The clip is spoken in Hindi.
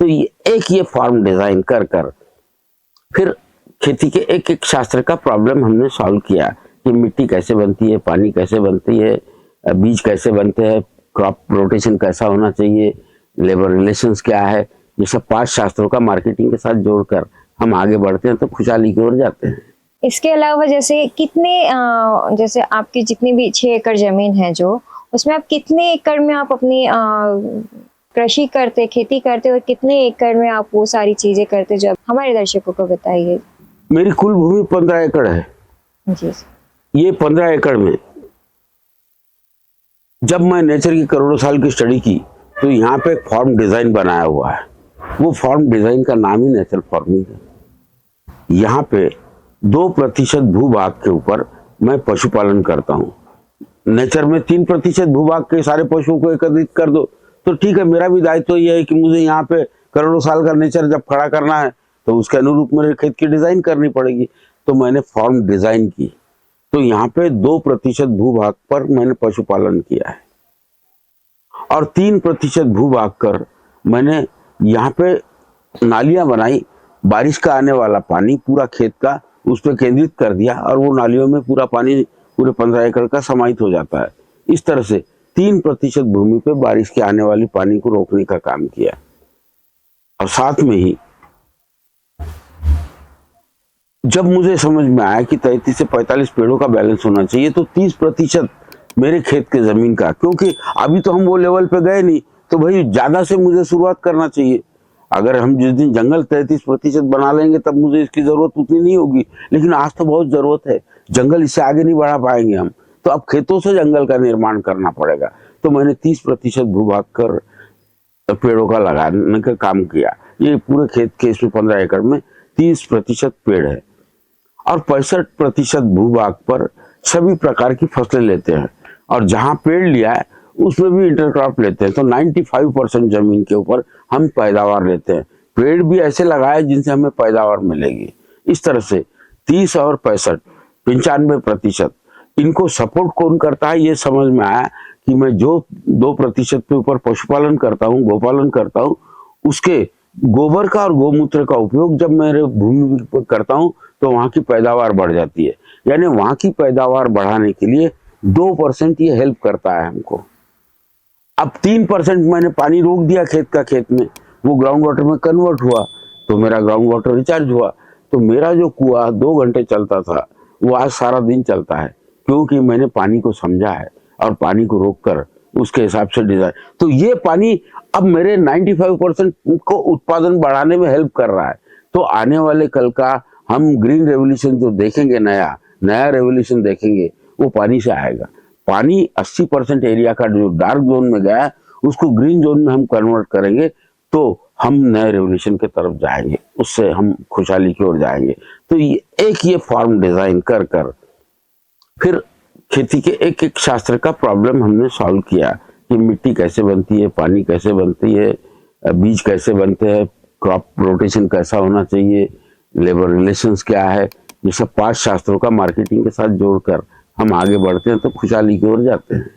तो ये फॉर्म डिजाइन कर कर फिर खेती के एक एक शास्त्र का प्रॉब्लम हमने सॉल्व किया कि मिट्टी कैसे बनती है, पानी कैसे बनती है, बीज कैसे बनते हैं, क्रॉप रोटेशन कैसा होना चाहिए, लेबर रिलेशंस क्या है। ये सब 5 शास्त्रों का मार्केटिंग के साथ जोड़कर हम आगे बढ़ते हैं तो खुशहाली की ओर जाते हैं। इसके अलावा जैसे कितने जैसे आपकी जितनी भी 6 एकड़ जमीन है जो, उसमें आप कितने एकड़ में आप अपनी कृषि करते, खेती करते, और कितने एकड़ में आप वो सारी चीजें करते जो हमारे दर्शकों को बताइए। मेरी कुल भूमि 15 एकड़ है जी। ये 15 एकड़ में जब मैं नेचर की करोड़ों साल की स्टडी की तो यहाँ पे एक फॉर्म डिजाइन बनाया हुआ है। वो फॉर्म डिजाइन का नाम ही नेचर फार्मिंग है। यहाँ पे 2% भूभाग के ऊपर मैं पशुपालन करता हूँ। नेचर में 3% भूभाग के सारे पशुओं को एकत्रित कर दो तो ठीक है, मेरा भी दायित्व यह है कि मुझे यहाँ पे करोड़ों साल का नेचर जब खड़ा करना है तो उसके अनुरूप मेरे खेत की डिजाइन करनी पड़ेगी। तो मैंने फॉर्म डिजाइन की तो यहाँ पे 2% भूभाग पर मैंने पशुपालन किया है और 3% भूभाग कर मैंने यहाँ पे नालियां बनाई। बारिश का आने वाला पानी पूरा खेत का उस पर केंद्रित कर दिया और वो नालियों में पूरा पानी पूरे 15 एकड़ का समाहित हो जाता है। इस तरह से 3% भूमि पे बारिश के आने वाली पानी को रोकने का काम किया और साथ में ही जब मुझे समझ में आया कि 33 से 45 पेड़ों का बैलेंस होना चाहिए तो 30% मेरे खेत के जमीन का, क्योंकि अभी तो हम वो लेवल पे गए नहीं तो भाई ज्यादा से मुझे शुरुआत करना चाहिए। अगर हम जिस दिन जंगल 33% बना लेंगे तब मुझे इसकी जरूरत उतनी नहीं होगी, लेकिन आज तो बहुत जरूरत है, जंगल इससे आगे नहीं बढ़ा पाएंगे हम, तो अब खेतों से जंगल का निर्माण करना पड़ेगा। तो मैंने 30% भूभाग कर पेड़ों का लगाने का काम किया। ये पूरे खेत के इसमें 15 एकड़ में 30% पेड़ है और 65% भूभाग पर सभी प्रकार की फसलें लेते हैं और जहां पेड़ लिया है उसमें भी इंटरक्रॉप लेते हैं। तो 95% जमीन के ऊपर हम पैदावार लेते हैं। पेड़ भी ऐसे लगाए जिनसे हमें पैदावार मिलेगी। इस तरह से 30 और 65 95% इनको सपोर्ट कौन करता है, ये समझ में आया कि मैं जो 2% के ऊपर पशुपालन करता हूँ, गोपालन करता हूँ, उसके गोबर का और गोमूत्र का उपयोग जब मेरे भूमि पर करता हूँ तो वहां की पैदावार बढ़ जाती है। यानी वहां की पैदावार बढ़ाने के लिए 2% ये हेल्प करता है हमको। अब 3% मैंने पानी रोक दिया खेत का, खेत में वो ग्राउंड वाटर में कन्वर्ट हुआ तो मेरा ग्राउंड वाटर रिचार्ज हुआ। तो मेरा जो कुआं 2 घंटे चलता था वो आज सारा दिन चलता है, क्योंकि मैंने पानी को समझा है और पानी को रोककर उसके हिसाब से डिजाइन। तो ये पानी अब मेरे 95% को उत्पादन बढ़ाने में हेल्प कर रहा है। तो आने वाले कल का हम ग्रीन रेवोल्यूशन जो देखेंगे, नया रेवोल्यूशन देखेंगे, वो पानी से आएगा। पानी 80% एरिया का जो डार्क जोन में गया है उसको ग्रीन जोन में हम कन्वर्ट करेंगे तो हम नए रेवोल्यूशन के तरफ जाएंगे, उससे हम खुशहाली की ओर जाएंगे। तो ये फॉर्म डिजाइन कर कर फिर खेती के एक एक शास्त्र का प्रॉब्लम हमने सॉल्व किया कि मिट्टी कैसे बनती है, पानी कैसे बनती है, बीज कैसे बनते हैं, क्रॉप रोटेशन कैसा होना चाहिए, लेबर रिलेशंस क्या है। ये सब 5 शास्त्रों का मार्केटिंग के साथ जोड़कर हम आगे बढ़ते हैं तो खुशहाली की ओर जाते हैं।